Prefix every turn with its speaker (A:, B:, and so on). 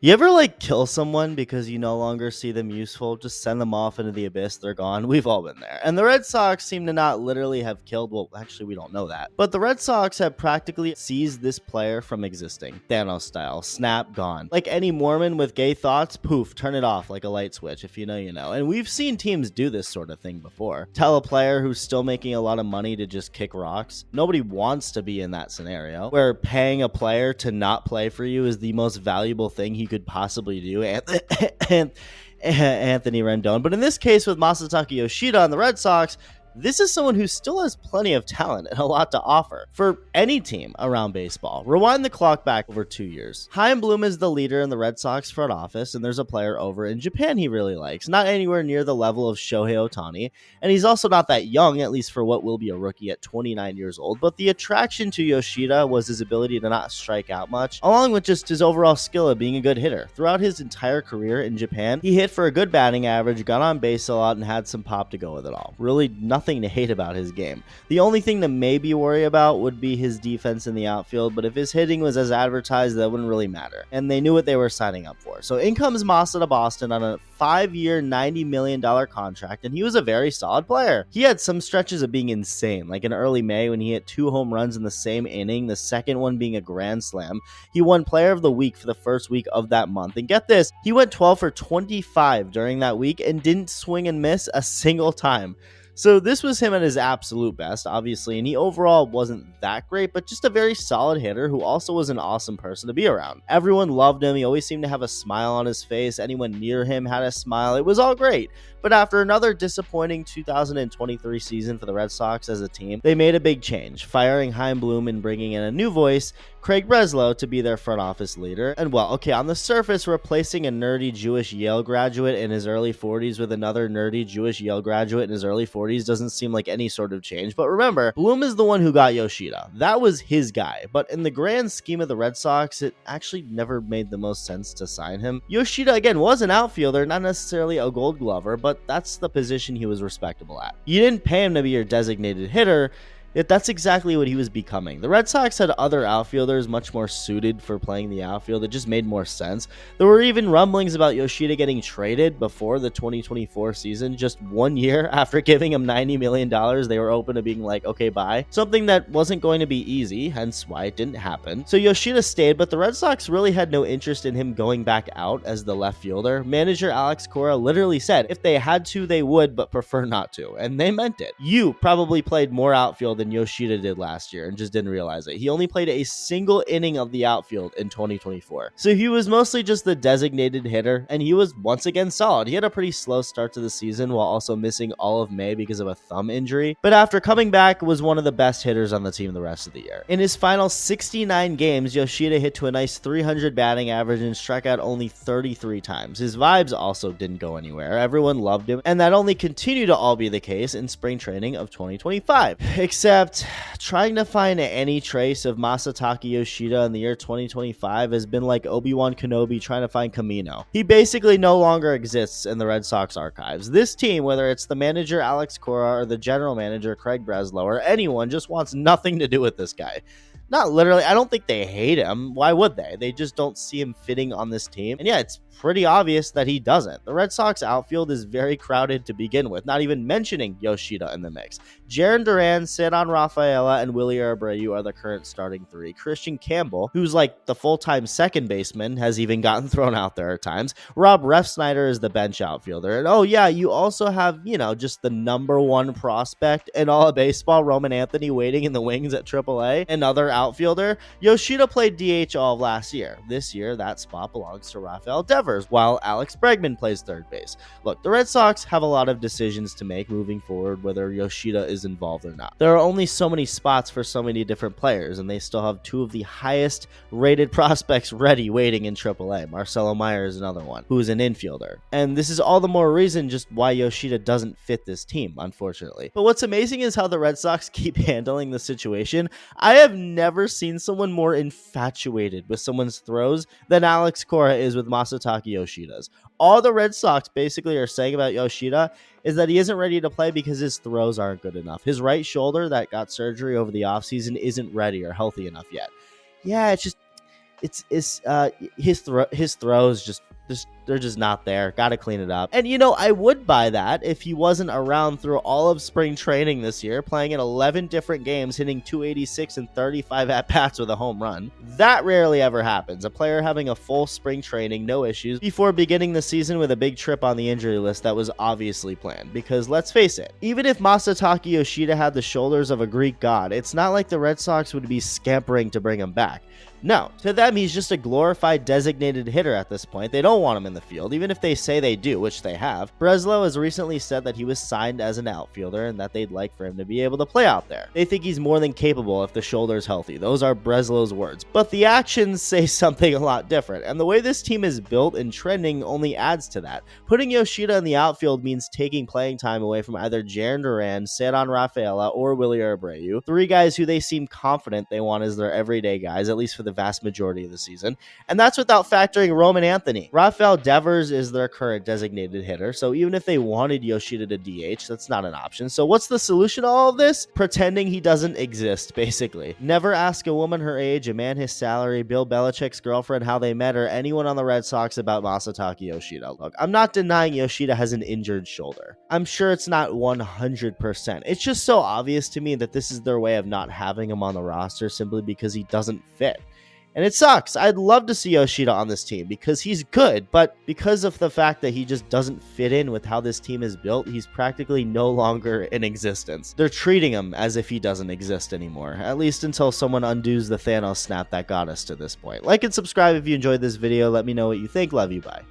A: You ever like kill someone because you no longer see them useful? Just send them off into the abyss, they're gone. We've all been there. And the Red Sox seem to not literally have killed, well, actually, we don't know that. But the Red Sox have practically seized this player from existing. Thanos style, snap, gone. Like any Mormon with gay thoughts, poof, turn it off like a light switch. If you know, you know. And we've seen teams do this sort of thing before. Tell a player who's still making a lot of money to just kick rocks. Nobody wants to be in that scenario where paying a player to not play for you is the most valuable thing he could possibly do. And Anthony Rendon. But in this case with Masataka Yoshida on the Red Sox, this is someone who still has plenty of talent and a lot to offer for any team around baseball. Rewind the clock back over 2 years. Chaim Bloom is the leader in the Red Sox front office, and there's a player over in Japan he really likes. Not anywhere near the level of Shohei Ohtani, and he's also not that young, at least for what will be a rookie at 29 years old. But the attraction to Yoshida was his ability to not strike out much, along with just his overall skill of being a good hitter. Throughout his entire career in Japan, he hit for a good batting average, got on base a lot, and had some pop to go with it all. Really nothing to hate about his game. The only thing to maybe worry about would be his defense in the outfield, but if his hitting was as advertised, that wouldn't really matter. And they knew what they were signing up for. So in comes Masa to Boston on a 5-year, $90 million contract, and he was a very solid player. He had some stretches of being insane, like in early May when he hit 2 home runs in the same inning, the second one being a grand slam. He won Player of the Week for the first week of that month. And get this, he went 12 for 25 during that week and didn't swing and miss a single time. So this was him at his absolute best, obviously, and he overall wasn't that great, but just a very solid hitter who also was an awesome person to be around. Everyone loved him. He always seemed to have a smile on his face. Anyone near him had a smile. It was all great. But after another disappointing 2023 season for the Red Sox as a team, they made a big change, firing Chaim Bloom and bringing in a new voice, Craig Breslow, to be their front office leader. And well, okay, on the surface, replacing a nerdy Jewish Yale graduate in his early 40s with another nerdy Jewish Yale graduate in his early 40s doesn't seem like any sort of change. But remember, Bloom is the one who got Yoshida. That was his guy. But in the grand scheme of the Red Sox, it actually never made the most sense to sign him. Yoshida, again, was an outfielder, not necessarily a Gold Glover, but that's the position he was respectable at. You didn't pay him to be your designated hitter, yet that's exactly what he was becoming. The Red Sox had other outfielders much more suited for playing the outfield. It just made more sense. There were even rumblings about Yoshida getting traded before the 2024 season. Just 1 year after giving him $90 million, they were open to being like, okay, bye. Something that wasn't going to be easy, hence why it didn't happen. So Yoshida stayed, but the Red Sox really had no interest in him going back out as the left fielder. Manager Alex Cora literally said if they had to, they would, but prefer not to. And they meant it. You probably played more outfield than Yoshida did last year and just didn't realize it. He only played a single inning of the outfield in 2024. So he was mostly just the designated hitter, and he was once again solid. He had a pretty slow start to the season while also missing all of May because of a thumb injury, but after coming back was one of the best hitters on the team the rest of the year. In his final 69 games, Yoshida hit to a nice 300 batting average and struck out only 33 times. His vibes also didn't go anywhere. Everyone loved him, and that only continued to all be the case in spring training of 2025. Except trying to find any trace of Masataka Yoshida in the year 2025 has been like Obi-Wan Kenobi trying to find Kamino. He basically no longer exists in the Red Sox archives. This team, whether it's the manager Alex Cora or the general manager Craig Breslow or anyone, just wants nothing to do with this guy. Not literally. I don't think they hate him. Why would they? They just don't see him fitting on this team. And yeah, it's pretty obvious that he doesn't. The Red Sox outfield is very crowded to begin with, not even mentioning Yoshida in the mix. Jarren Duran, Ceddanne Rafaela, and Willie Abreu are the current starting 3. Christian Campbell, who's like the full-time second baseman, has even gotten thrown out there at times. Rob Refsnyder is the bench outfielder. And oh yeah, you also have, just the number 1 prospect in all of baseball, Roman Anthony, waiting in the wings at AAA, another outfielder. Yoshida played DH all of last year. This year, that spot belongs to Rafael Devers, while Alex Bregman plays third base. Look, the Red Sox have a lot of decisions to make moving forward, whether Yoshida is involved or not. There are only so many spots for so many different players, and they still have 2 of the highest rated prospects ready waiting in AAA. Marcelo Meyer is another one, who is an infielder. And this is all the more reason just why Yoshida doesn't fit this team, unfortunately. But what's amazing is how the Red Sox keep handling the situation. I have never seen someone more infatuated with someone's throws than Alex Cora is with Masataka Yoshida's. All the Red Sox basically are saying about Yoshida is that he isn't ready to play because his throws aren't good enough. His right shoulder that got surgery over the offseason isn't ready or healthy enough yet. Yeah, it's just his throws just they're just not there. Gotta clean it up. And I would buy that if he wasn't around through all of spring training this year, playing in 11 different games, hitting 286 and 35 at bats with a home run. That rarely ever happens. A player having a full spring training, no issues, before beginning the season with a big trip on the injury list that was obviously planned. Because let's face it, even if Masataka Yoshida had the shoulders of a Greek god, it's not like the Red Sox would be scampering to bring him back. No, to them, he's just a glorified designated hitter at this point. They don't want him in the field, even if they say they do, which they have. Breslow has recently said that he was signed as an outfielder and that they'd like for him to be able to play out there. They think he's more than capable if the shoulder's healthy. Those are Breslow's words. But the actions say something a lot different, and the way this team is built and trending only adds to that. Putting Yoshida in the outfield means taking playing time away from either Jarren Duran, Cedron Rafaela, or Willy Abreu, three guys who they seem confident they want as their everyday guys, at least for the vast majority of the season, and that's without factoring Roman Anthony. Rafael Devers is their current designated hitter, so even if they wanted Yoshida to DH, that's not an option. So what's the solution to all of this? Pretending he doesn't exist, basically. Never ask a woman her age, a man his salary, Bill Belichick's girlfriend how they met, or anyone on the Red Sox about Masataka Yoshida. Look, I'm not denying Yoshida has an injured shoulder. I'm sure it's not 100%. It's just so obvious to me that this is their way of not having him on the roster simply because he doesn't fit. And it sucks. I'd love to see Yoshida on this team because he's good, but because of the fact that he just doesn't fit in with how this team is built, he's practically no longer in existence. They're treating him as if he doesn't exist anymore, at least until someone undoes the Thanos snap that got us to this point. Like and subscribe if you enjoyed this video. Let me know what you think. Love you. Bye.